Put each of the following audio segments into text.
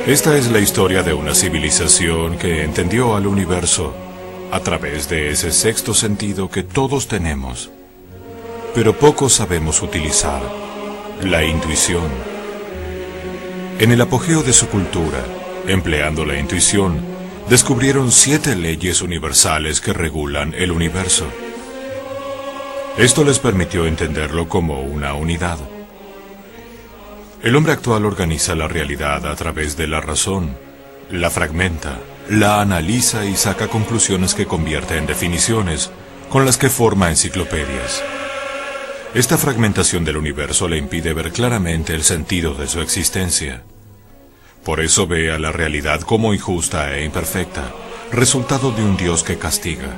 Esta es la historia de una civilización que entendió al universo a través de ese sexto sentido que todos tenemos, pero pocos sabemos utilizar: la intuición. En el apogeo de su cultura, empleando la intuición, descubrieron 7 leyes universales que regulan el universo. Esto les permitió entenderlo como una unidad. El hombre actual organiza la realidad a través de la razón, la fragmenta, la analiza y saca conclusiones que convierte en definiciones, con las que forma enciclopedias. Esta fragmentación del universo le impide ver claramente el sentido de su existencia. Por eso ve a la realidad como injusta e imperfecta, resultado de un Dios que castiga.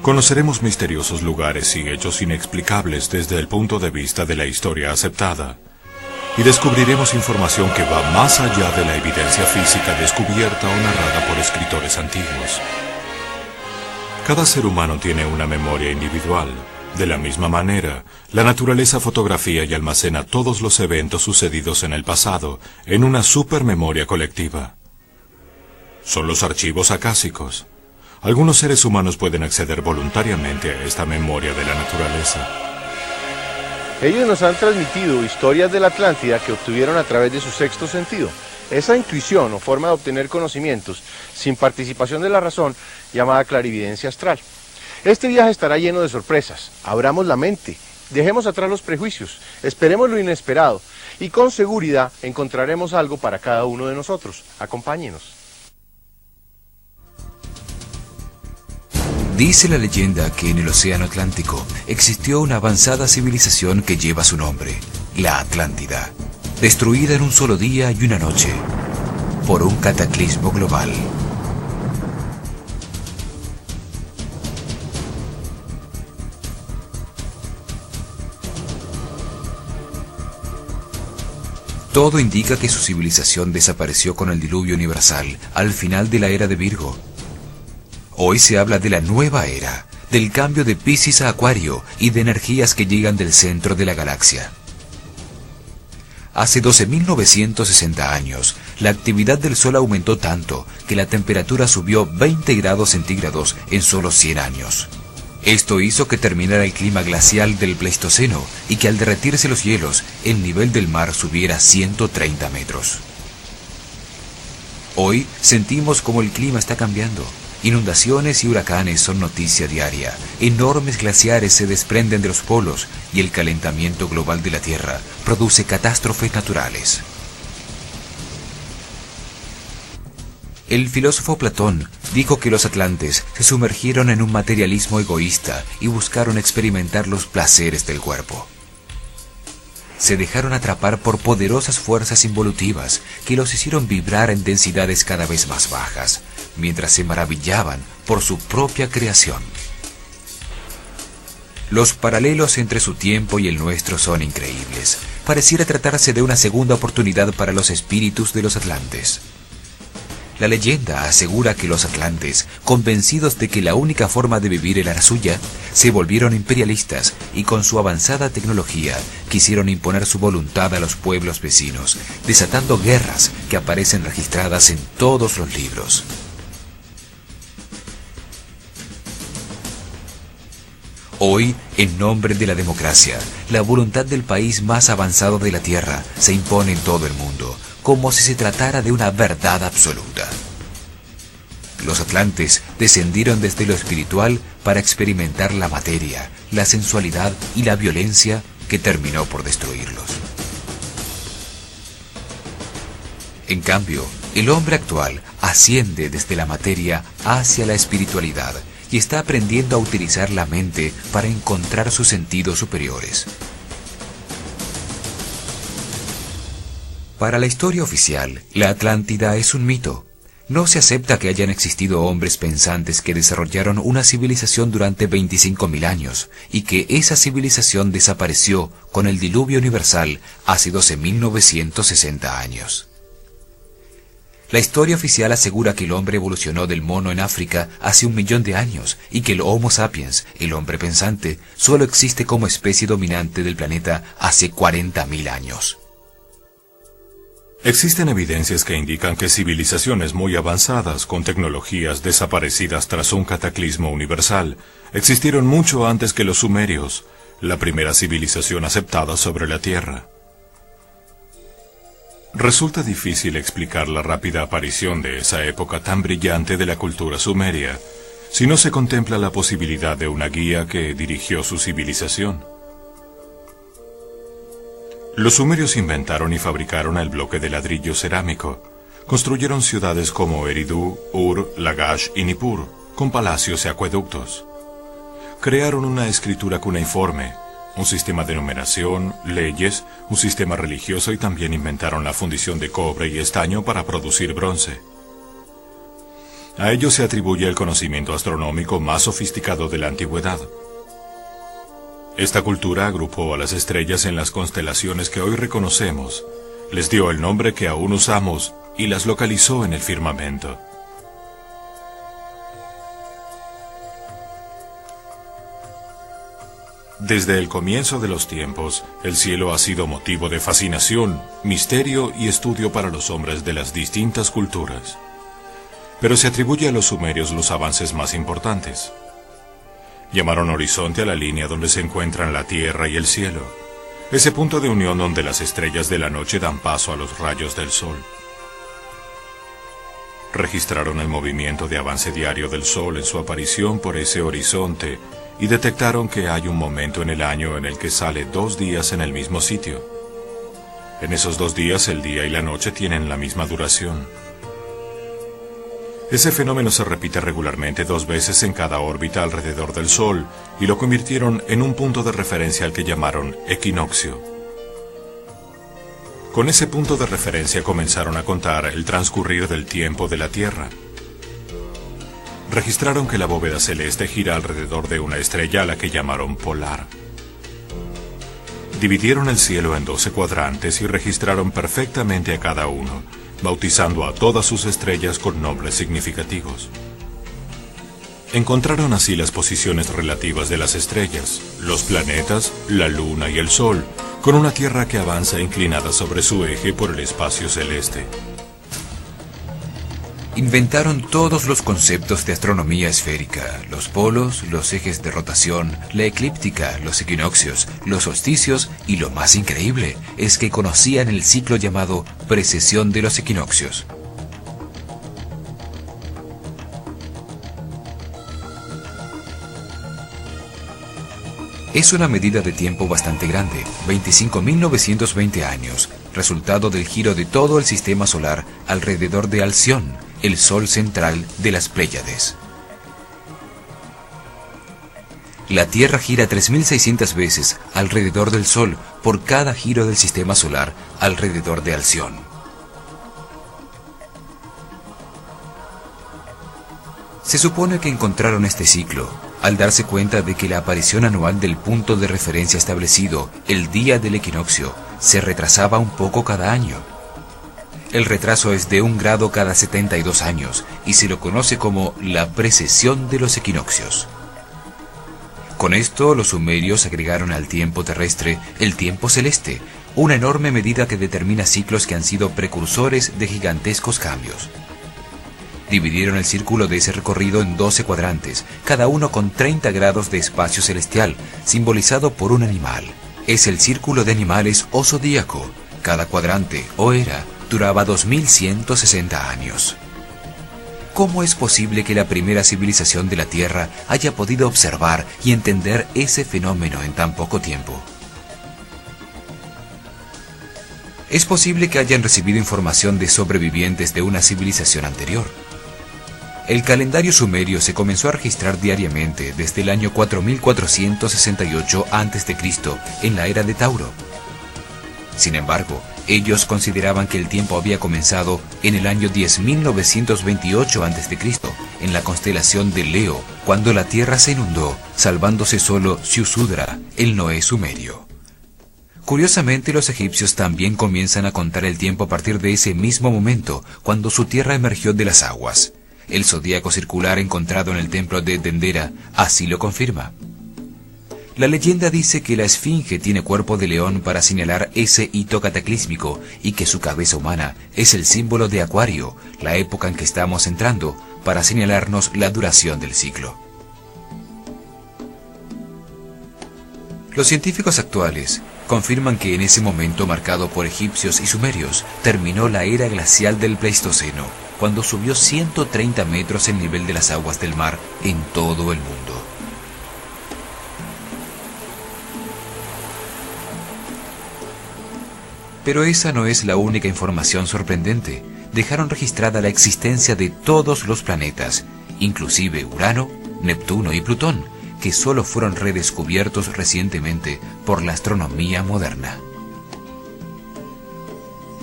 Conoceremos misteriosos lugares y hechos inexplicables desde el punto de vista de la historia aceptada, y descubriremos información que va más allá de la evidencia física descubierta o narrada por escritores antiguos. Cada ser humano tiene una memoria individual. De la misma manera, la naturaleza fotografía y almacena todos los eventos sucedidos en el pasado en una supermemoria colectiva. Son los archivos acásicos. Algunos seres humanos pueden acceder voluntariamente a esta memoria de la naturaleza. Ellos nos han transmitido historias de la Atlántida que obtuvieron a través de su sexto sentido. Esa intuición o forma de obtener conocimientos sin participación de la razón, llamada clarividencia astral. Este viaje estará lleno de sorpresas. Abramos la mente, dejemos atrás los prejuicios, esperemos lo inesperado y con seguridad encontraremos algo para cada uno de nosotros. Acompáñenos. Dice la leyenda que en el Océano Atlántico existió una avanzada civilización que lleva su nombre, la Atlántida, destruida en un solo día y una noche por un cataclismo global. Todo indica que su civilización desapareció con el diluvio universal al final de la era de Virgo. Hoy se habla de la nueva era, del cambio de Piscis a Acuario y de energías que llegan del centro de la galaxia. Hace 12.960 años, la actividad del Sol aumentó tanto que la temperatura subió 20 grados centígrados en solo 100 años. Esto hizo que terminara el clima glacial del Pleistoceno y que al derretirse los hielos, el nivel del mar subiera 130 metros. Hoy sentimos como el clima está cambiando. Inundaciones y huracanes son noticia diaria. Enormes glaciares se desprenden de los polos y el calentamiento global de la Tierra produce catástrofes naturales. El filósofo Platón dijo que los atlantes se sumergieron en un materialismo egoísta y buscaron experimentar los placeres del cuerpo. Se dejaron atrapar por poderosas fuerzas involutivas que los hicieron vibrar en densidades cada vez más bajas, mientras se maravillaban por su propia creación. Los paralelos entre su tiempo y el nuestro son increíbles. Pareciera tratarse de una segunda oportunidad para los espíritus de los atlantes. La leyenda asegura que los atlantes, convencidos de que la única forma de vivir era la suya, se volvieron imperialistas y con su avanzada tecnología quisieron imponer su voluntad a los pueblos vecinos, desatando guerras que aparecen registradas en todos los libros. Hoy, en nombre de la democracia, la voluntad del país más avanzado de la Tierra se impone en todo el mundo, como si se tratara de una verdad absoluta. Los atlantes descendieron desde lo espiritual para experimentar la materia, la sensualidad y la violencia que terminó por destruirlos. En cambio, el hombre actual asciende desde la materia hacia la espiritualidad y está aprendiendo a utilizar la mente para encontrar sus sentidos superiores. Para la historia oficial, la Atlántida es un mito. No se acepta que hayan existido hombres pensantes que desarrollaron una civilización durante 25.000 años y que esa civilización desapareció con el diluvio universal hace 12.960 años. La historia oficial asegura que el hombre evolucionó del mono en África hace 1 millón de años y que el Homo sapiens, el hombre pensante, solo existe como especie dominante del planeta hace 40.000 años. Existen evidencias que indican que civilizaciones muy avanzadas, con tecnologías desaparecidas tras un cataclismo universal, existieron mucho antes que los sumerios, la primera civilización aceptada sobre la Tierra. Resulta difícil explicar la rápida aparición de esa época tan brillante de la cultura sumeria, si no se contempla la posibilidad de una guía que dirigió su civilización. Los sumerios inventaron y fabricaron el bloque de ladrillo cerámico. Construyeron ciudades como Eridu, Ur, Lagash y Nippur, con palacios y acueductos. Crearon una escritura cuneiforme, un sistema de numeración, leyes, un sistema religioso y también inventaron la fundición de cobre y estaño para producir bronce. A ellos se atribuye el conocimiento astronómico más sofisticado de la antigüedad. Esta cultura agrupó a las estrellas en las constelaciones que hoy reconocemos, les dio el nombre que aún usamos y las localizó en el firmamento. Desde el comienzo de los tiempos, el cielo ha sido motivo de fascinación, misterio y estudio para los hombres de las distintas culturas. Pero se atribuye a los sumerios los avances más importantes. Llamaron horizonte a la línea donde se encuentran la tierra y el cielo, ese punto de unión donde las estrellas de la noche dan paso a los rayos del sol. Registraron el movimiento de avance diario del sol en su aparición por ese horizonte y detectaron que hay un momento en el año en el que sale 2 días en el mismo sitio. En esos 2 días el día y la noche tienen la misma duración. Ese fenómeno se repite regularmente 2 veces en cada órbita alrededor del Sol y lo convirtieron en un punto de referencia al que llamaron equinoccio. Con ese punto de referencia comenzaron a contar el transcurrir del tiempo de la Tierra. Registraron que la bóveda celeste gira alrededor de una estrella a la que llamaron polar. Dividieron el cielo en 12 cuadrantes y registraron perfectamente a cada uno, bautizando a todas sus estrellas con nombres significativos. Encontraron así las posiciones relativas de las estrellas, los planetas, la luna y el sol, con una Tierra que avanza inclinada sobre su eje por el espacio celeste. Inventaron todos los conceptos de astronomía esférica, los polos, los ejes de rotación, la eclíptica, los equinoccios, los solsticios y lo más increíble es que conocían el ciclo llamado precesión de los equinoccios. Es una medida de tiempo bastante grande, 25.920 años, resultado del giro de todo el sistema solar alrededor de Alción, el sol central de las Pléyades. La Tierra gira 3.600 veces alrededor del Sol por cada giro del sistema solar alrededor de Alción. Se supone que encontraron este ciclo al darse cuenta de que la aparición anual del punto de referencia establecido, el día del equinoccio, se retrasaba un poco cada año. El retraso es de 1 grado cada 72 años y se lo conoce como la precesión de los equinoccios. Con esto, los sumerios agregaron al tiempo terrestre el tiempo celeste, una enorme medida que determina ciclos que han sido precursores de gigantescos cambios. Dividieron el círculo de ese recorrido en 12 cuadrantes, cada uno con 30 grados de espacio celestial, simbolizado por un animal. Es el círculo de animales o zodíaco. Cada cuadrante, o era, duraba 2160 años. ¿Cómo es posible que la primera civilización de la Tierra haya podido observar y entender ese fenómeno en tan poco tiempo? Es posible que hayan recibido información de sobrevivientes de una civilización anterior. El calendario sumerio se comenzó a registrar diariamente desde el año 4468 a.C. en la era de Tauro. Sin embargo, ellos consideraban que el tiempo había comenzado en el año 10.928 a.C., en la constelación de Leo, cuando la Tierra se inundó, salvándose solo Ziusudra, el Noé sumerio. Curiosamente, los egipcios también comienzan a contar el tiempo a partir de ese mismo momento, cuando su tierra emergió de las aguas. El zodíaco circular encontrado en el templo de Dendera así lo confirma. La leyenda dice que la esfinge tiene cuerpo de león para señalar ese hito cataclísmico y que su cabeza humana es el símbolo de Acuario, la época en que estamos entrando, para señalarnos la duración del ciclo. Los científicos actuales confirman que en ese momento marcado por egipcios y sumerios terminó la era glacial del Pleistoceno, cuando subió 130 metros el nivel de las aguas del mar en todo el mundo. Pero esa no es la única información sorprendente. Dejaron registrada la existencia de todos los planetas, inclusive Urano, Neptuno y Plutón, que solo fueron redescubiertos recientemente por la astronomía moderna.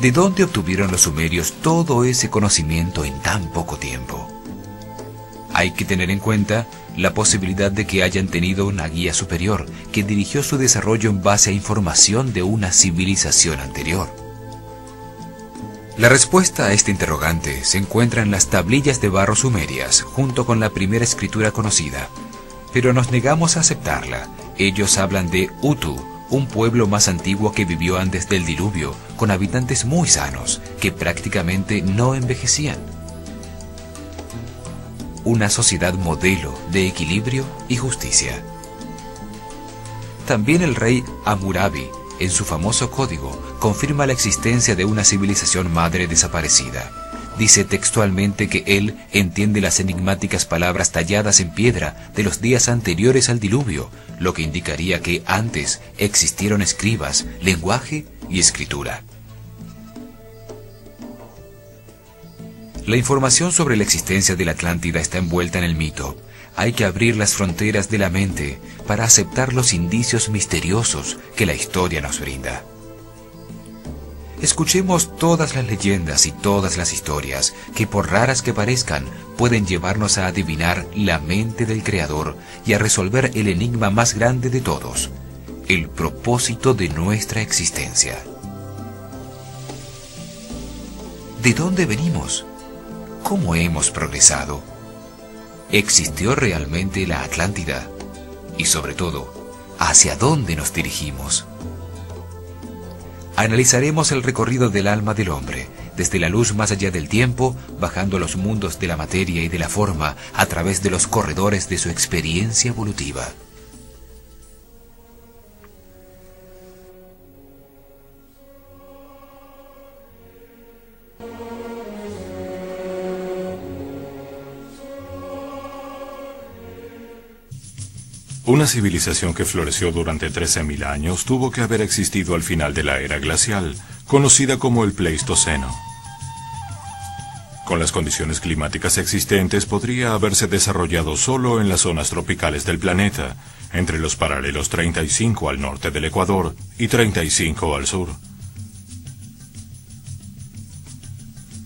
¿De dónde obtuvieron los sumerios todo ese conocimiento en tan poco tiempo? Hay que tener en cuenta la posibilidad de que hayan tenido una guía superior que dirigió su desarrollo en base a información de una civilización anterior. La respuesta a este interrogante se encuentra en las tablillas de barro sumerias, junto con la primera escritura conocida, pero nos negamos a aceptarla. Ellos hablan de Utu, un pueblo más antiguo que vivió antes del diluvio, con habitantes muy sanos, que prácticamente no envejecían. Una sociedad modelo de equilibrio y justicia. También el rey Hammurabi, en su famoso código, confirma la existencia de una civilización madre desaparecida. Dice textualmente que él entiende las enigmáticas palabras talladas en piedra de los días anteriores al diluvio, lo que indicaría que antes existieron escribas, lenguaje y escritura. La información sobre la existencia de la Atlántida está envuelta en el mito. Hay que abrir las fronteras de la mente para aceptar los indicios misteriosos que la historia nos brinda. Escuchemos todas las leyendas y todas las historias que, por raras que parezcan, pueden llevarnos a adivinar la mente del Creador y a resolver el enigma más grande de todos, el propósito de nuestra existencia. ¿De dónde venimos? ¿Cómo hemos progresado? ¿Existió realmente la Atlántida? Y sobre todo, ¿hacia dónde nos dirigimos? Analizaremos el recorrido del alma del hombre, desde la luz más allá del tiempo, bajando a los mundos de la materia y de la forma, a través de los corredores de su experiencia evolutiva. Una civilización que floreció durante 13.000 años tuvo que haber existido al final de la era glacial, conocida como el Pleistoceno. Con las condiciones climáticas existentes, podría haberse desarrollado solo en las zonas tropicales del planeta, entre los paralelos 35 al norte del Ecuador y 35 al sur.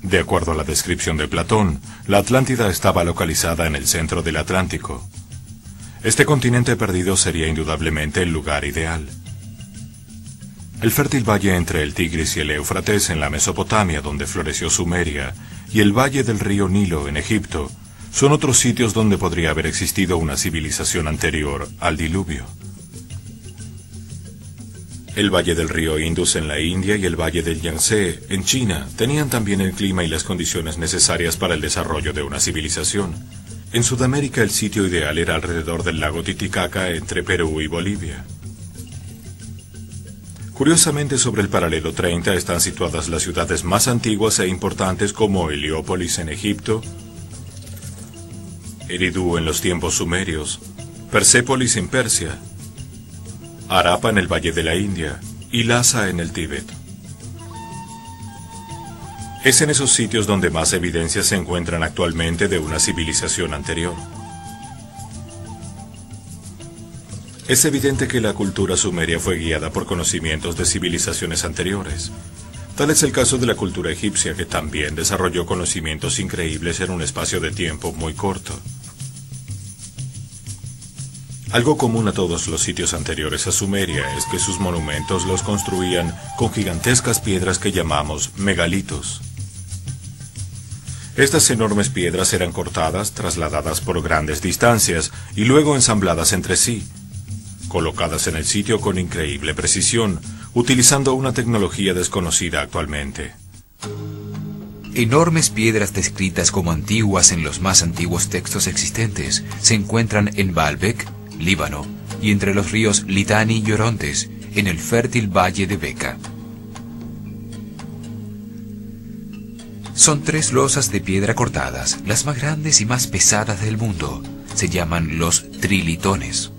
De acuerdo a la descripción de Platón, la Atlántida estaba localizada en el centro del Atlántico. Este continente perdido sería indudablemente el lugar ideal. El fértil valle entre el Tigris y el Éufrates en la Mesopotamia, donde floreció Sumeria, y el valle del río Nilo en Egipto, son otros sitios donde podría haber existido una civilización anterior al diluvio. El valle del río Indus en la India y el valle del Yangtze en China tenían también el clima y las condiciones necesarias para el desarrollo de una civilización. En Sudamérica el sitio ideal era alrededor del lago Titicaca entre Perú y Bolivia. Curiosamente, sobre el paralelo 30 están situadas las ciudades más antiguas e importantes como Heliópolis en Egipto, Eridu en los tiempos sumerios, Persépolis en Persia, Harappa en el Valle de la India y Lhasa en el Tíbet. Es en esos sitios donde más evidencias se encuentran actualmente de una civilización anterior. Es evidente que la cultura sumeria fue guiada por conocimientos de civilizaciones anteriores. Tal es el caso de la cultura egipcia, que también desarrolló conocimientos increíbles en un espacio de tiempo muy corto. Algo común a todos los sitios anteriores a Sumeria es que sus monumentos los construían con gigantescas piedras que llamamos megalitos. Estas enormes piedras eran cortadas, trasladadas por grandes distancias y luego ensambladas entre sí, colocadas en el sitio con increíble precisión, utilizando una tecnología desconocida actualmente. Enormes piedras descritas como antiguas en los más antiguos textos existentes se encuentran en Baalbek, Líbano, y entre los ríos Litani y Orontes, en el fértil valle de Beca. Son 3 losas de piedra cortadas, las más grandes y más pesadas del mundo. Se llaman los trilitones.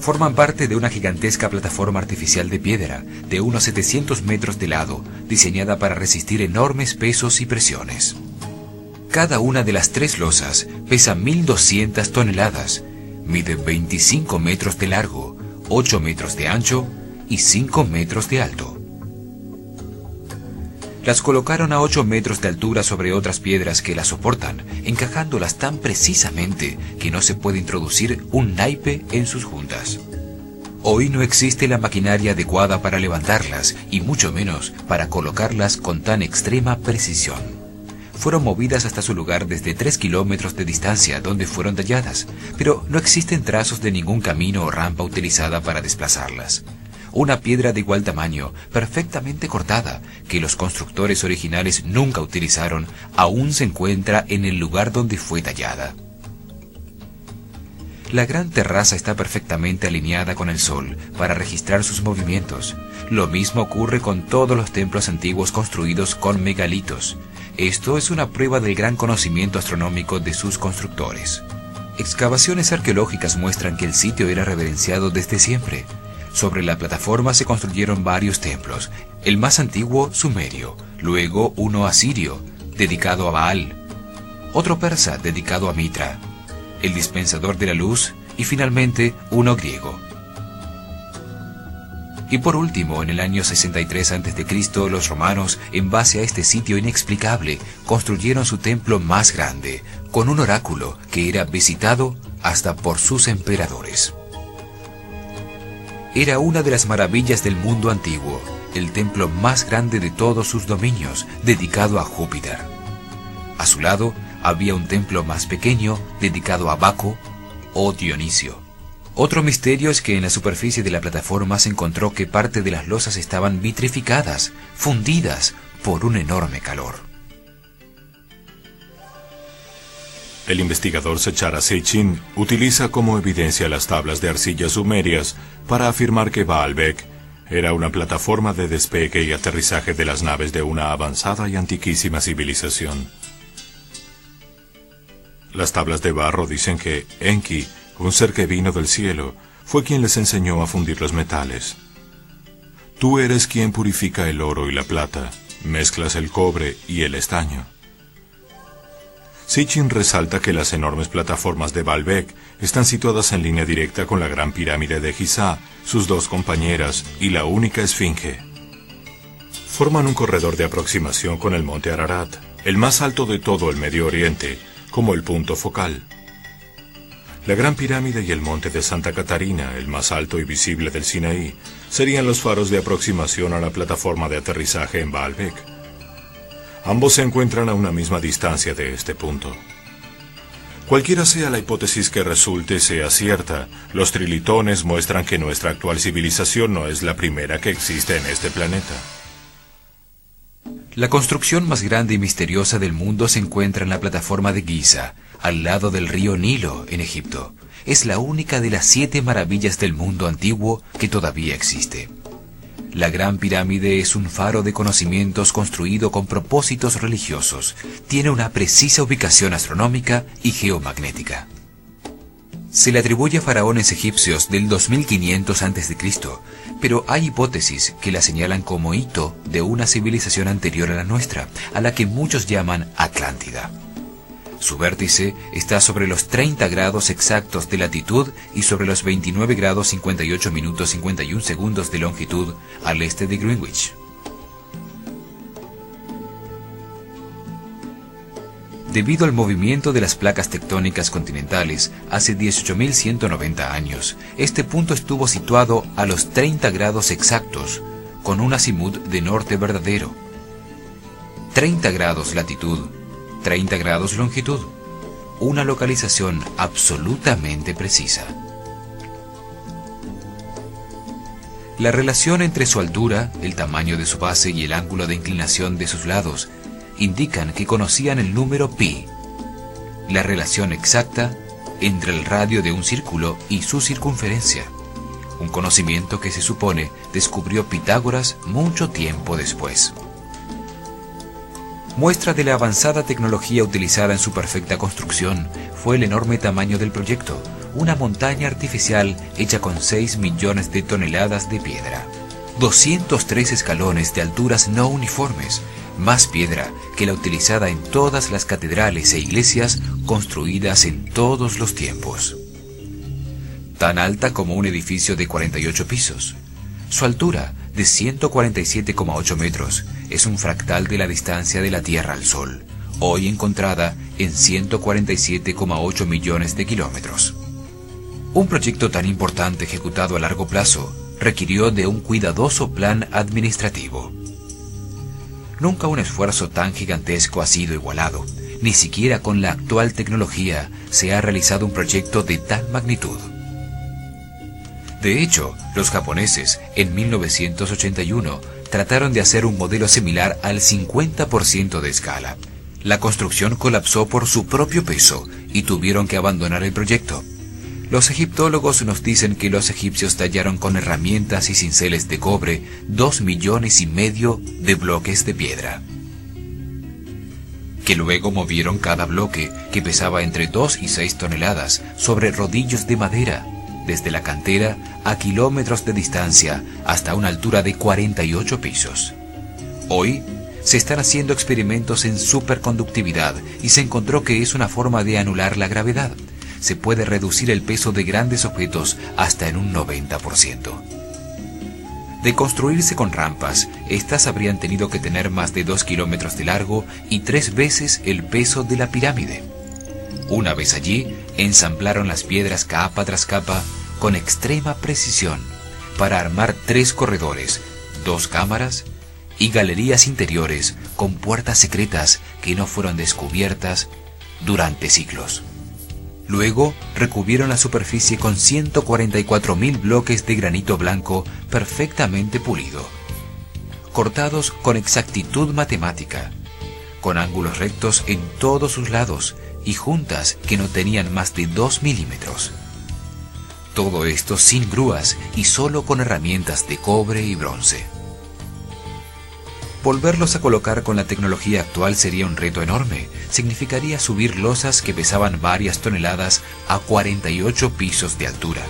Forman parte de una gigantesca plataforma artificial de piedra de unos 700 metros de lado, diseñada para resistir enormes pesos y presiones. Cada una de las 3 losas pesa 1.200 toneladas, mide 25 metros de largo, 8 metros de ancho y 5 metros de alto. Las colocaron a 8 metros de altura sobre otras piedras que las soportan, encajándolas tan precisamente que no se puede introducir un naipe en sus juntas. Hoy no existe la maquinaria adecuada para levantarlas y mucho menos para colocarlas con tan extrema precisión. Fueron movidas hasta su lugar desde 3 kilómetros de distancia donde fueron talladas, pero no existen trazos de ningún camino o rampa utilizada para desplazarlas. Una piedra de igual tamaño, perfectamente cortada, que los constructores originales nunca utilizaron, aún se encuentra en el lugar donde fue tallada. La gran terraza está perfectamente alineada con el sol para registrar sus movimientos. Lo mismo ocurre con todos los templos antiguos construidos con megalitos. Esto es una prueba del gran conocimiento astronómico de sus constructores. Excavaciones arqueológicas muestran que el sitio era reverenciado desde siempre. Sobre la plataforma se construyeron varios templos, el más antiguo sumerio, luego uno asirio, dedicado a Baal, otro persa dedicado a Mitra, el dispensador de la luz y finalmente uno griego. Y por último, en el año 63 a.C., los romanos, en base a este sitio inexplicable, construyeron su templo más grande, con un oráculo que era visitado hasta por sus emperadores. Era una de las maravillas del mundo antiguo, el templo más grande de todos sus dominios, dedicado a Júpiter. A su lado había un templo más pequeño, dedicado a Baco o Dionisio. Otro misterio es que en la superficie de la plataforma se encontró que parte de las losas estaban vitrificadas, fundidas por un enorme calor. El investigador Sechara Sechin utiliza como evidencia las tablas de arcilla sumerias para afirmar que Baalbek era una plataforma de despegue y aterrizaje de las naves de una avanzada y antiquísima civilización. Las tablas de barro dicen que Enki, un ser que vino del cielo, fue quien les enseñó a fundir los metales. Tú eres quien purifica el oro y la plata, mezclas el cobre y el estaño. Sitchin resalta que las enormes plataformas de Baalbek están situadas en línea directa con la gran pirámide de Giza, sus 2 compañeras y la única esfinge. Forman un corredor de aproximación con el monte Ararat, el más alto de todo el Medio Oriente, como el punto focal. La gran pirámide y el monte de Santa Catarina, el más alto y visible del Sinaí, serían los faros de aproximación a la plataforma de aterrizaje en Baalbek. Ambos se encuentran a una misma distancia de este punto. Cualquiera sea la hipótesis que resulte sea cierta, los trilitones muestran que nuestra actual civilización no es la primera que existe en este planeta. La construcción más grande y misteriosa del mundo se encuentra en la plataforma de Giza, al lado del río Nilo, en Egipto. Es la única de las 7 maravillas del mundo antiguo que todavía existe. La Gran Pirámide es un faro de conocimientos construido con propósitos religiosos. Tiene una precisa ubicación astronómica y geomagnética. Se le atribuye a faraones egipcios del 2500 a.C., pero hay hipótesis que la señalan como hito de una civilización anterior a la nuestra, a la que muchos llaman Atlántida. Su vértice está sobre los 30 grados exactos de latitud y sobre los 29 grados 58 minutos 51 segundos de longitud al este de Greenwich. Debido al movimiento de las placas tectónicas continentales hace 18.190 años, este punto estuvo situado a los 30 grados exactos, con un azimut de norte verdadero. 30 grados latitud, 30 grados longitud, una localización absolutamente precisa. La relación entre su altura, el tamaño de su base y el ángulo de inclinación de sus lados indican que conocían el número pi, la relación exacta entre el radio de un círculo y su circunferencia, un conocimiento que se supone descubrió Pitágoras mucho tiempo después. Muestra de la avanzada tecnología utilizada en su perfecta construcción fue el enorme tamaño del proyecto, una montaña artificial hecha con 6 millones de toneladas de piedra. 203 escalones de alturas no uniformes, más piedra que la utilizada en todas las catedrales e iglesias construidas en todos los tiempos. Tan alta como un edificio de 48 pisos. Su altura, de 147,8 metros, es un fractal de la distancia de la Tierra al Sol, hoy encontrada en 147,8 millones de kilómetros. Un proyecto tan importante ejecutado a largo plazo requirió de un cuidadoso plan administrativo. Nunca un esfuerzo tan gigantesco ha sido igualado, ni siquiera con la actual tecnología se ha realizado un proyecto de tal magnitud. De hecho, los japoneses en 1981 trataron de hacer un modelo similar al 50% de escala. La construcción colapsó por su propio peso y tuvieron que abandonar el proyecto. Los egiptólogos nos dicen que los egipcios tallaron con herramientas y cinceles de cobre 2,5 millones de bloques de piedra, que luego movieron cada bloque, que pesaba entre 2 y 6 toneladas, sobre rodillos de madera, desde la cantera a kilómetros de distancia hasta una altura de 48 pisos. Hoy se están haciendo experimentos en superconductividad y se encontró que es una forma de anular la gravedad. Se puede reducir el peso de grandes objetos hasta en un 90%. De construirse con rampas, estas habrían tenido que tener más de 2 kilómetros de largo y 3 veces el peso de la pirámide. Una vez allí, ensamblaron las piedras capa tras capa con extrema precisión para armar 3 corredores, 2 cámaras y galerías interiores con puertas secretas que no fueron descubiertas durante siglos. Luego recubrieron la superficie con 144.000 bloques de granito blanco perfectamente pulido, cortados con exactitud matemática, con ángulos rectos en todos sus lados y juntas que no tenían más de 2 milímetros. Todo esto sin grúas y solo con herramientas de cobre y bronce. Volverlos a colocar con la tecnología actual sería un reto enorme. Significaría subir losas que pesaban varias toneladas a 48 pisos de altura.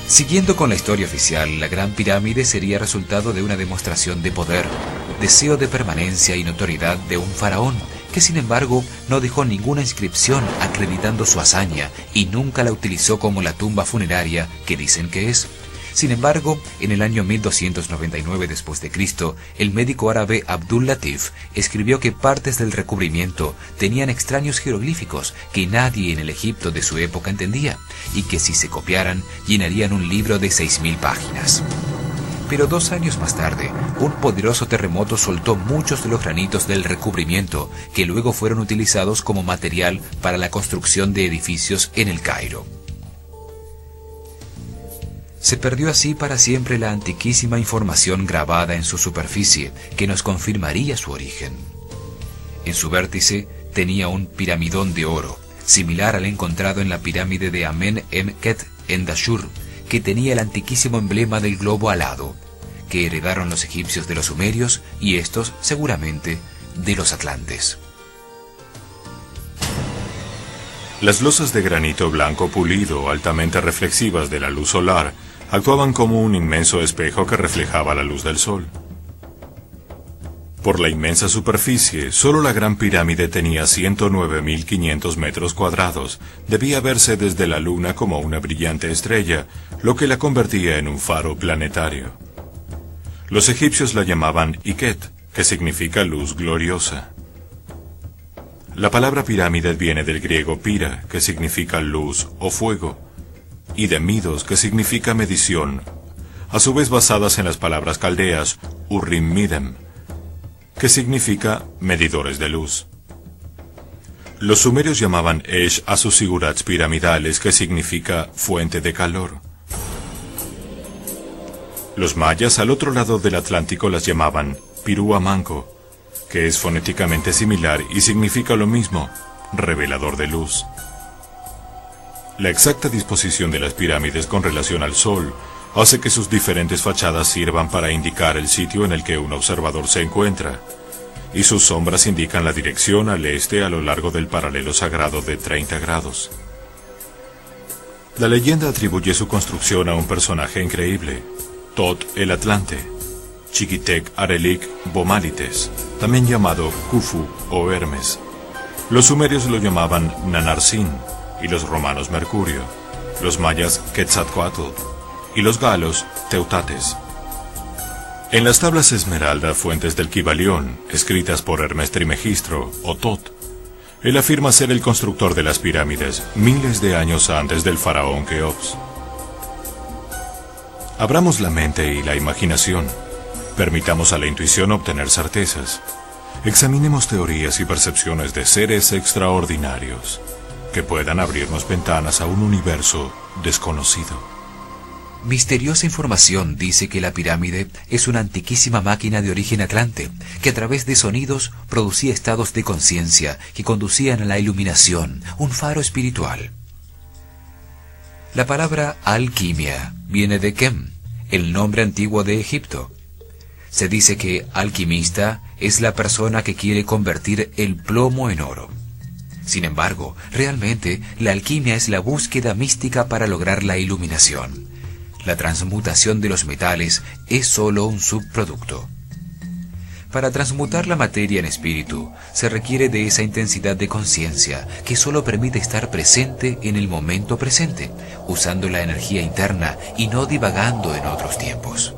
Siguiendo con la historia oficial, la Gran Pirámide sería resultado de una demostración de poder, deseo de permanencia y notoriedad de un faraón, que sin embargo no dejó ninguna inscripción acreditando su hazaña y nunca la utilizó como la tumba funeraria que dicen que es. Sin embargo, en el año 1299 después de Cristo, el médico árabe Abdul Latif escribió que partes del recubrimiento tenían extraños jeroglíficos que nadie en el Egipto de su época entendía, y que si se copiaran, llenarían un libro de 6.000 páginas. Pero 2 años más tarde, un poderoso terremoto soltó muchos de los granitos del recubrimiento, que luego fueron utilizados como material para la construcción de edificios en el Cairo. Se perdió así para siempre la antiquísima información grabada en su superficie, que nos confirmaría su origen. En su vértice tenía un piramidón de oro, similar al encontrado en la pirámide de Amen-Em-Ket en Dashur, que tenía el antiquísimo emblema del globo alado, que heredaron los egipcios de los sumerios y estos, seguramente, de los atlantes. Las losas de granito blanco pulido, altamente reflexivas de la luz solar, actuaban como un inmenso espejo que reflejaba la luz del sol. Por la inmensa superficie, solo la Gran Pirámide tenía 109.500 metros cuadrados. Debía verse desde la Luna como una brillante estrella, lo que la convertía en un faro planetario. Los egipcios la llamaban Iket, que significa luz gloriosa. La palabra pirámide viene del griego pira, que significa luz o fuego, y de midos, que significa medición, a su vez basadas en las palabras caldeas Urim Midem, que significa medidores de luz. Los sumerios llamaban Esh a sus sigurats piramidales, que significa fuente de calor. Los mayas al otro lado del Atlántico las llamaban Pirúa Manco, que es fonéticamente similar y significa lo mismo, revelador de luz. La exacta disposición de las pirámides con relación al sol hace que sus diferentes fachadas sirvan para indicar el sitio en el que un observador se encuentra, y sus sombras indican la dirección al este a lo largo del paralelo sagrado de 30 grados. La leyenda atribuye su construcción a un personaje increíble, Tot el Atlante, Chiquitec Arelik Bomalites, también llamado Khufu o Hermes. Los sumerios lo llamaban Nanarsin y los romanos Mercurio, los mayas Quetzalcoatl y los galos Teutates. En las tablas Esmeralda, fuentes del Kybalión, escritas por Hermes Trimegistro o Tot, él afirma ser el constructor de las pirámides miles de años antes del faraón Keops. Abramos la mente y la imaginación. Permitamos a la intuición obtener certezas. Examinemos teorías y percepciones de seres extraordinarios que puedan abrirnos ventanas a un universo desconocido. Misteriosa información dice que la pirámide es una antiquísima máquina de origen atlante, que a través de sonidos producía estados de conciencia que conducían a la iluminación, un faro espiritual. La palabra alquimia viene de Kem, el nombre antiguo de Egipto. Se dice que alquimista es la persona que quiere convertir el plomo en oro. Sin embargo, realmente la alquimia es la búsqueda mística para lograr la iluminación. La transmutación de los metales es solo un subproducto. Para transmutar la materia en espíritu, se requiere de esa intensidad de conciencia que solo permite estar presente en el momento presente, usando la energía interna y no divagando en otros tiempos.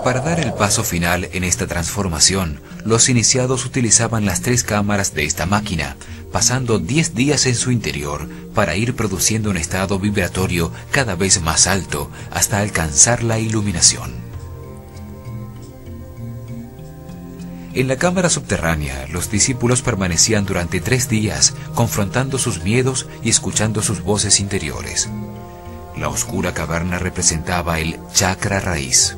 Para dar el paso final en esta transformación, los iniciados utilizaban las 3 cámaras de esta máquina, pasando 10 días en su interior para ir produciendo un estado vibratorio cada vez más alto hasta alcanzar la iluminación. En la cámara subterránea, los discípulos permanecían durante 3 días, confrontando sus miedos y escuchando sus voces interiores. La oscura caverna representaba el chakra raíz.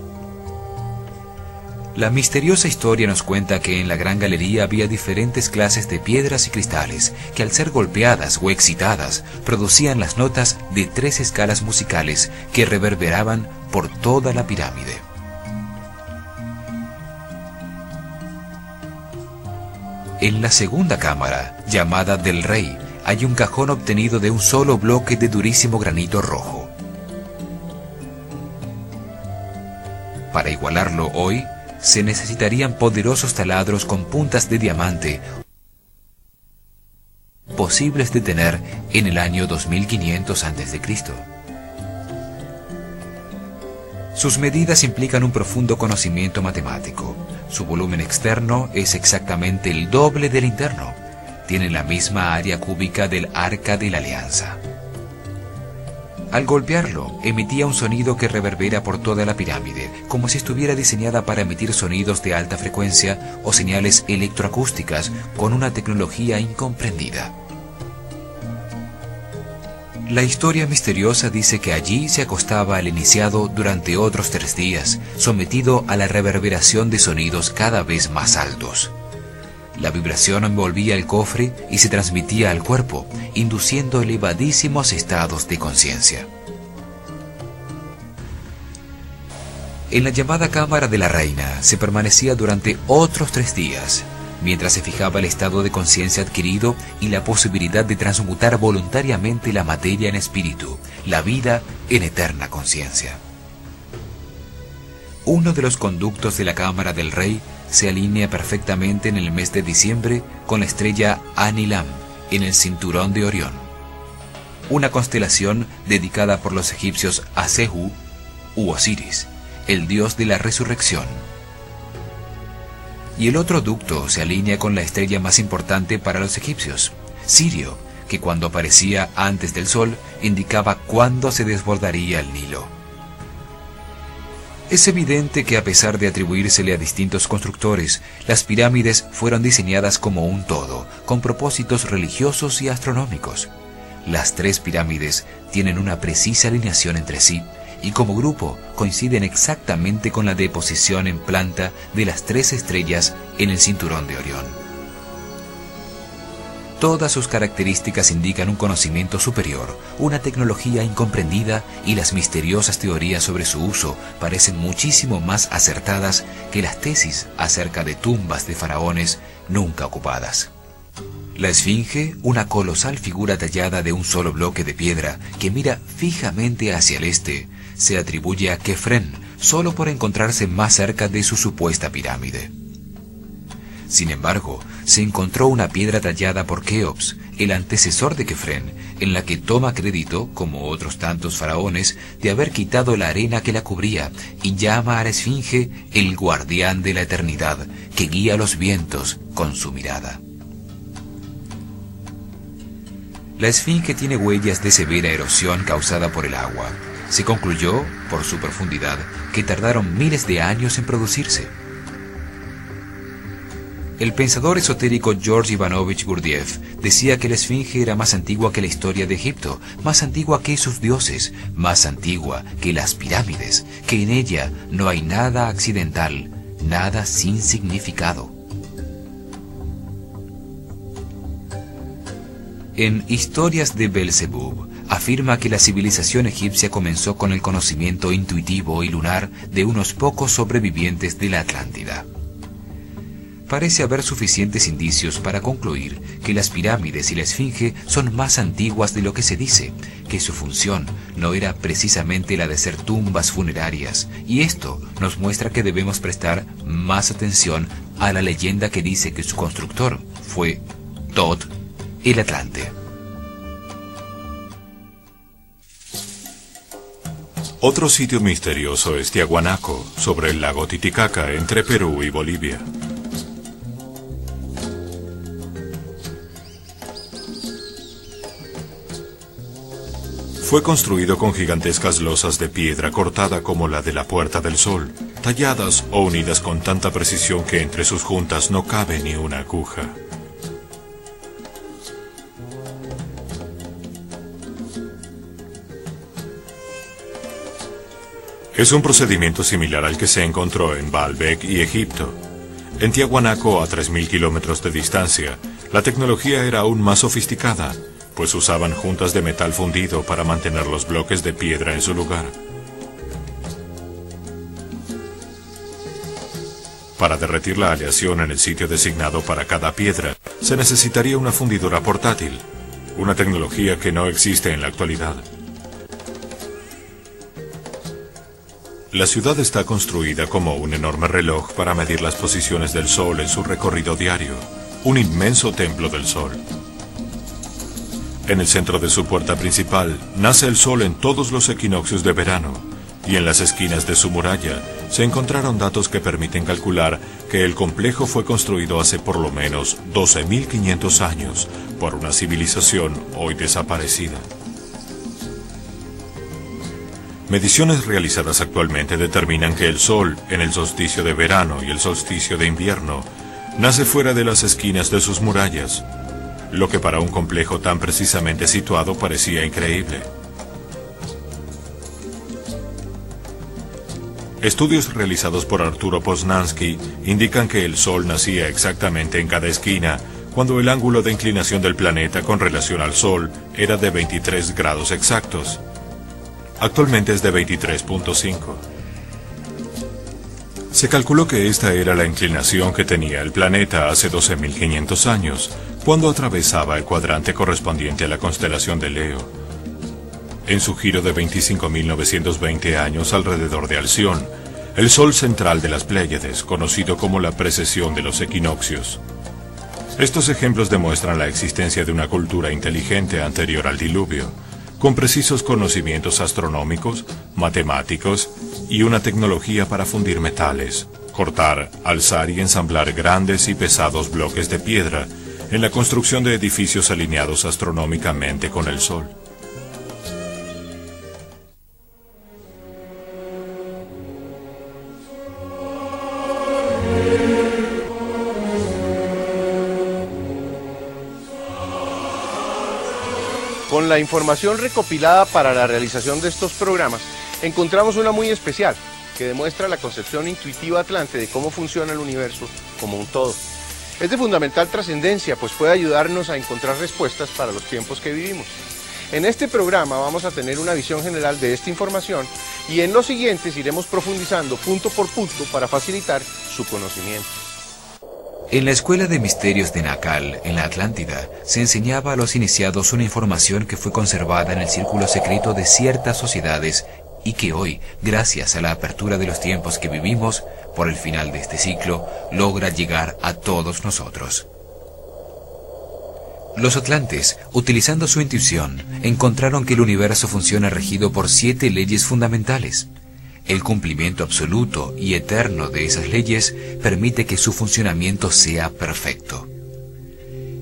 La misteriosa historia nos cuenta que en la gran galería había diferentes clases de piedras y cristales que al ser golpeadas o excitadas producían las notas de 3 escalas musicales que reverberaban por toda la pirámide. En la segunda cámara, llamada del Rey, hay un cajón obtenido de un solo bloque de durísimo granito rojo. Para igualarlo hoy, se necesitarían poderosos taladros con puntas de diamante, posibles de tener en el año 2500 a.C. Sus medidas implican un profundo conocimiento matemático. Su volumen externo es exactamente el doble del interno. Tiene la misma área cúbica del Arca de la Alianza. Al golpearlo, emitía un sonido que reverbera por toda la pirámide, como si estuviera diseñada para emitir sonidos de alta frecuencia o señales electroacústicas con una tecnología incomprendida. La historia misteriosa dice que allí se acostaba el iniciado durante otros 3 días, sometido a la reverberación de sonidos cada vez más altos. La vibración envolvía el cofre y se transmitía al cuerpo, induciendo elevadísimos estados de conciencia. En la llamada cámara de la reina se permanecía durante otros 3 días, mientras se fijaba el estado de conciencia adquirido y la posibilidad de transmutar voluntariamente la materia en espíritu, la vida en eterna conciencia. Uno de los conductos de la cámara del rey se alinea perfectamente en el mes de diciembre con la estrella Anilam en el cinturón de Orión, una constelación dedicada por los egipcios a Sehu u Osiris, el dios de la resurrección. Y el otro ducto se alinea con la estrella más importante para los egipcios, Sirio, que cuando aparecía antes del sol indicaba cuándo se desbordaría el Nilo. Es evidente que a pesar de atribuírsele a distintos constructores, las pirámides fueron diseñadas como un todo, con propósitos religiosos y astronómicos. Las 3 pirámides tienen una precisa alineación entre sí y como grupo coinciden exactamente con la deposición en planta de las 3 estrellas en el cinturón de Orión. Todas sus características indican un conocimiento superior, una tecnología incomprendida, y las misteriosas teorías sobre su uso parecen muchísimo más acertadas que las tesis acerca de tumbas de faraones nunca ocupadas. La Esfinge, una colosal figura tallada de un solo bloque de piedra que mira fijamente hacia el este, se atribuye a Kefren solo por encontrarse más cerca de su supuesta pirámide. Sin embargo, se encontró una piedra tallada por Keops, el antecesor de Kefren, en la que toma crédito, como otros tantos faraones, de haber quitado la arena que la cubría, y llama a la Esfinge el guardián de la eternidad, que guía los vientos con su mirada. La Esfinge tiene huellas de severa erosión causada por el agua. Se concluyó, por su profundidad, que tardaron miles de años en producirse. El pensador esotérico George Ivanovich Gurdjieff decía que la Esfinge era más antigua que la historia de Egipto, más antigua que sus dioses, más antigua que las pirámides, que en ella no hay nada accidental, nada sin significado. En Historias de Belzebub afirma que la civilización egipcia comenzó con el conocimiento intuitivo y lunar de unos pocos sobrevivientes de la Atlántida. Parece haber suficientes indicios para concluir que las pirámides y la Esfinge son más antiguas de lo que se dice, que su función no era precisamente la de ser tumbas funerarias, y esto nos muestra que debemos prestar más atención a la leyenda que dice que su constructor fue Thoth, el Atlante. Otro sitio misterioso es Tiahuanaco, sobre el lago Titicaca, entre Perú y Bolivia. Fue construido con gigantescas losas de piedra cortada como la de la Puerta del Sol, talladas o unidas con tanta precisión que entre sus juntas no cabe ni una aguja. Es un procedimiento similar al que se encontró en Baalbek y Egipto. En Tiahuanaco, a 3.000 kilómetros de distancia, la tecnología era aún más sofisticada, pues usaban juntas de metal fundido para mantener los bloques de piedra en su lugar. Para derretir la aleación en el sitio designado para cada piedra, se necesitaría una fundidora portátil, una tecnología que no existe en la actualidad. La ciudad está construida como un enorme reloj para medir las posiciones del Sol en su recorrido diario, un inmenso templo del Sol. En el centro de su puerta principal nace el Sol en todos los equinoccios de verano, y en las esquinas de su muralla se encontraron datos que permiten calcular que el complejo fue construido hace por lo menos 12.500 años por una civilización hoy desaparecida. Mediciones realizadas actualmente determinan que el Sol, en el solsticio de verano y el solsticio de invierno, nace fuera de las esquinas de sus murallas, lo que para un complejo tan precisamente situado parecía increíble. Estudios realizados por Arturo Poznański indican que el Sol nacía exactamente en cada esquina, cuando el ángulo de inclinación del planeta con relación al Sol era de 23 grados exactos. Actualmente es de 23.5. Se calculó que esta era la inclinación que tenía el planeta hace 12.500 años, cuando atravesaba el cuadrante correspondiente a la constelación de Leo. En su giro de 25.920 años alrededor de Alción, el Sol central de las Pléyades, conocido como la precesión de los equinoccios. Estos ejemplos demuestran la existencia de una cultura inteligente anterior al diluvio, con precisos conocimientos astronómicos, matemáticos y una tecnología para fundir metales, cortar, alzar y ensamblar grandes y pesados bloques de piedra en la construcción de edificios alineados astronómicamente con el Sol. Con la información recopilada para la realización de estos programas, encontramos una muy especial, que demuestra la concepción intuitiva atlante de cómo funciona el universo como un todo. Es de fundamental trascendencia, pues puede ayudarnos a encontrar respuestas para los tiempos que vivimos. En este programa vamos a tener una visión general de esta información y en los siguientes iremos profundizando punto por punto para facilitar su conocimiento. En la Escuela de Misterios de Nakal, en la Atlántida, se enseñaba a los iniciados una información que fue conservada en el círculo secreto de ciertas sociedades y que hoy, gracias a la apertura de los tiempos que vivimos, por el final de este ciclo, logra llegar a todos nosotros. Los atlantes, utilizando su intuición, encontraron que el universo funciona regido por 7 leyes fundamentales. El cumplimiento absoluto y eterno de esas leyes permite que su funcionamiento sea perfecto.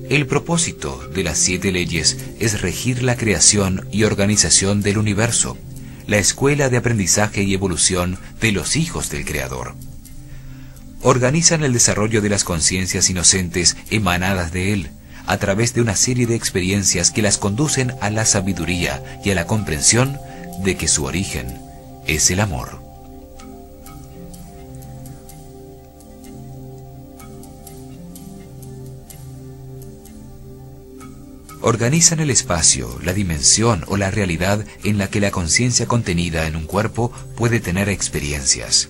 El propósito de las 7 leyes es regir la creación y organización del universo, la escuela de aprendizaje y evolución de los hijos del Creador. Organizan el desarrollo de las conciencias inocentes emanadas de Él, a través de una serie de experiencias que las conducen a la sabiduría y a la comprensión de que su origen es el amor. Organizan el espacio, la dimensión o la realidad en la que la conciencia contenida en un cuerpo puede tener experiencias.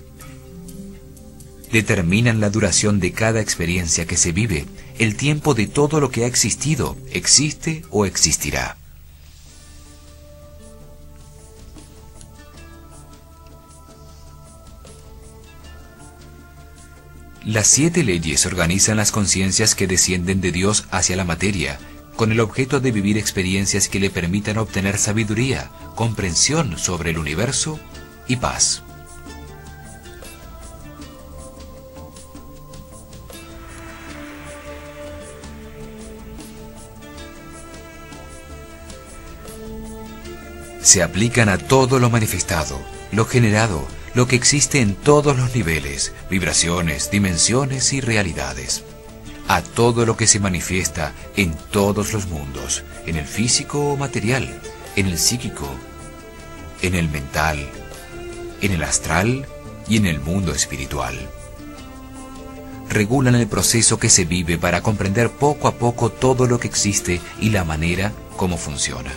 Determinan la duración de cada experiencia que se vive, el tiempo de todo lo que ha existido, existe o existirá. Las 7 leyes organizan las conciencias que descienden de Dios hacia la materia, con el objeto de vivir experiencias que le permitan obtener sabiduría, comprensión sobre el universo y paz. Se aplican a todo lo manifestado, lo generado, lo que existe en todos los niveles, vibraciones, dimensiones y realidades. A todo lo que se manifiesta en todos los mundos, en el físico o material, en el psíquico, en el mental, en el astral y en el mundo espiritual. Regulan el proceso que se vive para comprender poco a poco todo lo que existe y la manera como funciona.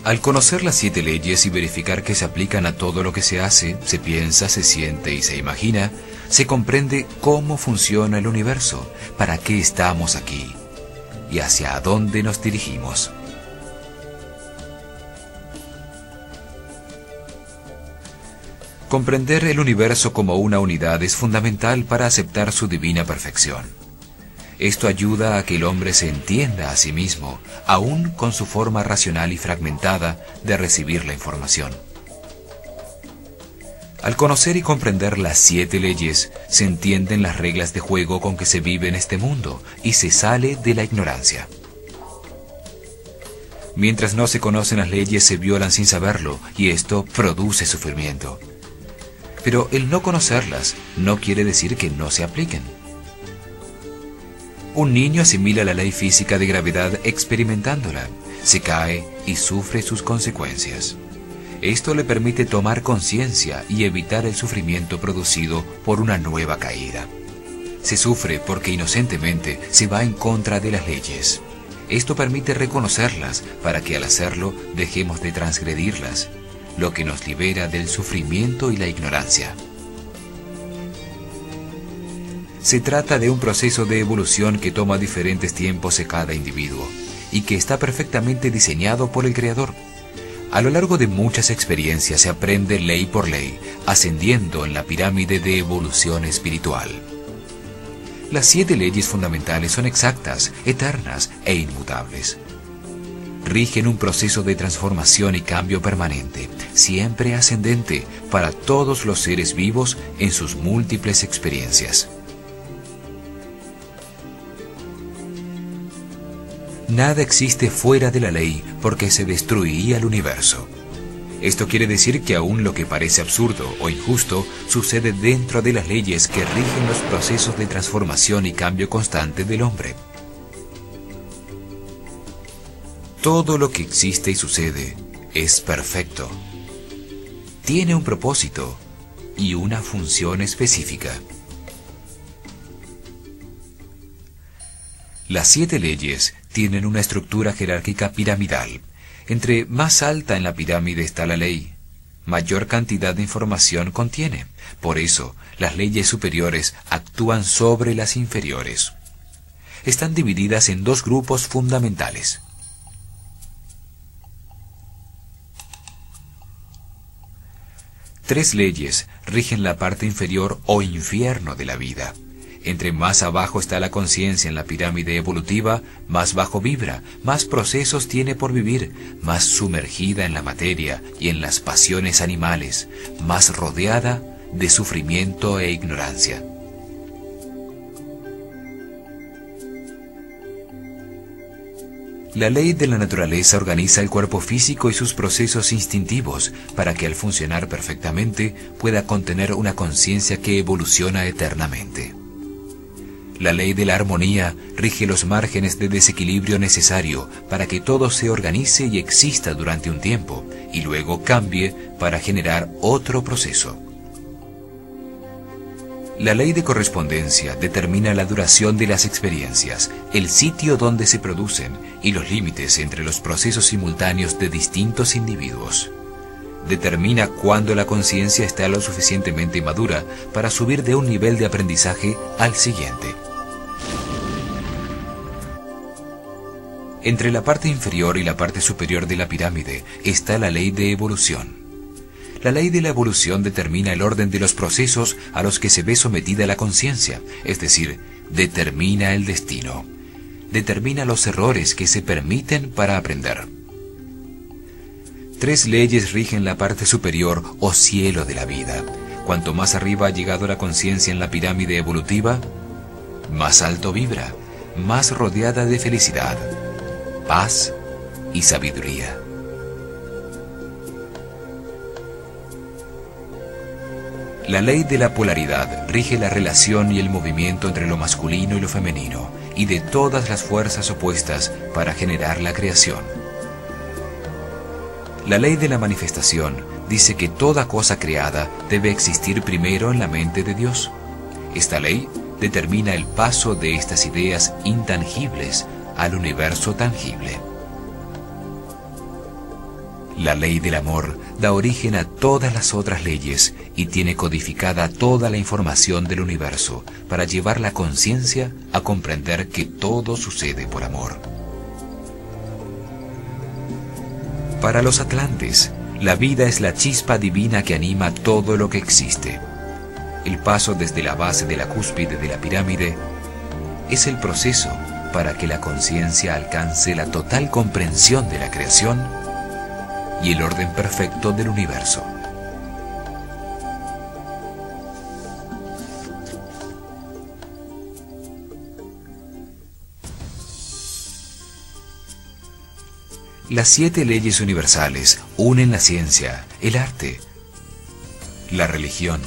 Al conocer las 7 leyes y verificar que se aplican a todo lo que se hace, se piensa, se siente y se imagina, se comprende cómo funciona el universo, para qué estamos aquí y hacia dónde nos dirigimos. Comprender el universo como una unidad es fundamental para aceptar su divina perfección. Esto ayuda a que el hombre se entienda a sí mismo, aún con su forma racional y fragmentada de recibir la información. Al conocer y comprender las 7 leyes, se entienden las reglas de juego con que se vive en este mundo y se sale de la ignorancia. Mientras no se conocen las leyes, se violan sin saberlo y esto produce sufrimiento. Pero el no conocerlas no quiere decir que no se apliquen. Un niño asimila la ley física de gravedad experimentándola, se cae y sufre sus consecuencias. Esto le permite tomar conciencia y evitar el sufrimiento producido por una nueva caída. Se sufre porque inocentemente se va en contra de las leyes. Esto permite reconocerlas para que al hacerlo dejemos de transgredirlas, lo que nos libera del sufrimiento y la ignorancia. Se trata de un proceso de evolución que toma diferentes tiempos en cada individuo y que está perfectamente diseñado por el Creador. A lo largo de muchas experiencias se aprende ley por ley, ascendiendo en la pirámide de evolución espiritual. Las 7 leyes fundamentales son exactas, eternas e inmutables. Rigen un proceso de transformación y cambio permanente, siempre ascendente para todos los seres vivos en sus múltiples experiencias. Nada existe fuera de la ley porque se destruiría el universo. Esto quiere decir que aún lo que parece absurdo o injusto sucede dentro de las leyes que rigen los procesos de transformación y cambio constante del hombre. Todo lo que existe y sucede es perfecto. tiene un propósito y una función específica. Las 7 leyes tienen una estructura jerárquica piramidal. Entre más alta en la pirámide está la ley, mayor cantidad de información contiene. Por eso, las leyes superiores actúan sobre las inferiores. Están divididas en 2 grupos fundamentales. Tres leyes rigen la parte inferior o infierno de la vida. Entre más abajo está la conciencia en la pirámide evolutiva, más bajo vibra, más procesos tiene por vivir, más sumergida en la materia y en las pasiones animales, más rodeada de sufrimiento e ignorancia. La ley de la naturaleza organiza el cuerpo físico y sus procesos instintivos para que al funcionar perfectamente pueda contener una conciencia que evoluciona eternamente. La ley de la armonía rige los márgenes de desequilibrio necesario para que todo se organice y exista durante un tiempo y luego cambie para generar otro proceso. La ley de correspondencia determina la duración de las experiencias, el sitio donde se producen y los límites entre los procesos simultáneos de distintos individuos. Determina cuándo la conciencia está lo suficientemente madura para subir de un nivel de aprendizaje al siguiente. Entre la parte inferior y la parte superior de la pirámide está la ley de evolución. La ley de la evolución determina el orden de los procesos a los que se ve sometida la conciencia, es decir, determina el destino. Determina los errores que se permiten para aprender. 3 leyes rigen la parte superior o cielo de la vida. Cuanto más arriba ha llegado la conciencia en la pirámide evolutiva, más alto vibra, más rodeada de felicidad, paz y sabiduría. La ley de la polaridad rige la relación y el movimiento entre lo masculino y lo femenino, y de todas las fuerzas opuestas para generar la creación. La ley de la manifestación dice que toda cosa creada debe existir primero en la mente de Dios. Esta ley determina el paso de estas ideas intangibles al universo tangible. La ley del amor da origen a todas las otras leyes y tiene codificada toda la información del universo para llevar la conciencia a comprender que todo sucede por amor. Para los atlantes, la vida es la chispa divina que anima todo lo que existe. El paso desde la base de la cúspide de la pirámide es el proceso para que la conciencia alcance la total comprensión de la creación y el orden perfecto del universo. Las 7 leyes universales unen la ciencia, el arte, la religión,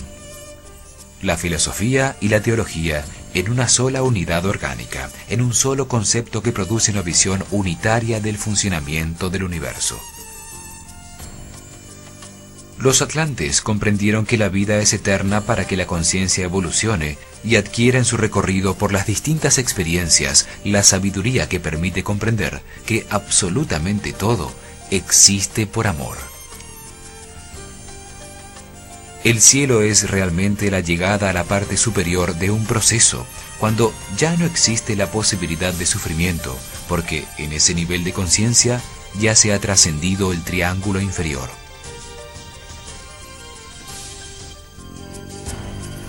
la filosofía y la teología en una sola unidad orgánica, en un solo concepto que produce una visión unitaria del funcionamiento del universo. Los atlantes comprendieron que la vida es eterna para que la conciencia evolucione y adquiera en su recorrido por las distintas experiencias la sabiduría que permite comprender que absolutamente todo existe por amor. El cielo es realmente la llegada a la parte superior de un proceso, cuando ya no existe la posibilidad de sufrimiento, porque en ese nivel de conciencia ya se ha trascendido el triángulo inferior.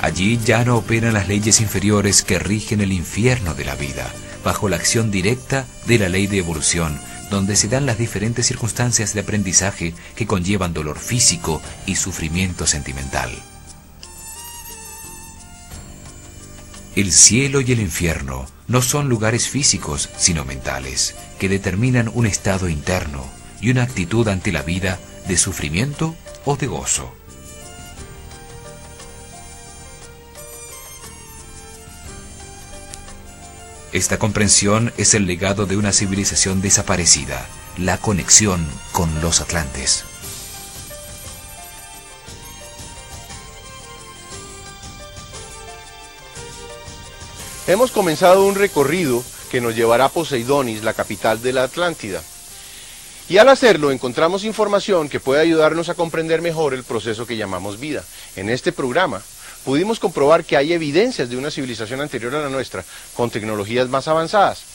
Allí ya no operan las leyes inferiores que rigen el infierno de la vida, bajo la acción directa de la ley de evolución, donde se dan las diferentes circunstancias de aprendizaje que conllevan dolor físico y sufrimiento sentimental. El cielo y el infierno no son lugares físicos, sino mentales, que determinan un estado interno y una actitud ante la vida de sufrimiento o de gozo. Esta comprensión es el legado de una civilización desaparecida, la conexión con los atlantes. Hemos comenzado un recorrido que nos llevará a Poseidonis, la capital de la Atlántida. Y al hacerlo encontramos información que puede ayudarnos a comprender mejor el proceso que llamamos vida. En este programa pudimos comprobar que hay evidencias de una civilización anterior a la nuestra, con tecnologías más avanzadas.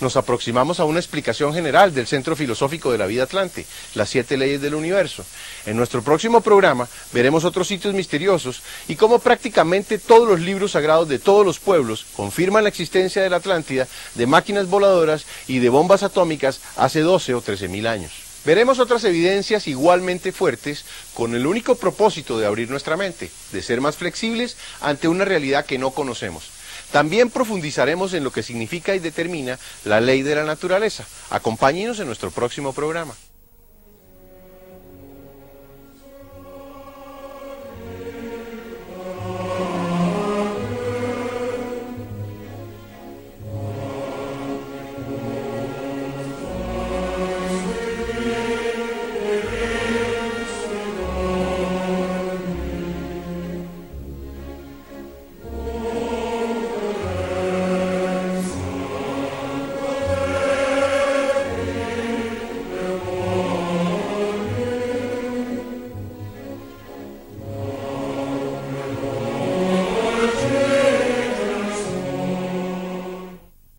Nos aproximamos a una explicación general del centro filosófico de la vida atlante, las 7 leyes del universo. En nuestro próximo programa veremos otros sitios misteriosos y cómo prácticamente todos los libros sagrados de todos los pueblos confirman la existencia de la Atlántida, de máquinas voladoras y de bombas atómicas hace 12 o 13.000 años. Veremos otras evidencias igualmente fuertes con el único propósito de abrir nuestra mente, de ser más flexibles ante una realidad que no conocemos. También profundizaremos en lo que significa y determina la ley de la naturaleza. Acompáñenos en nuestro próximo programa.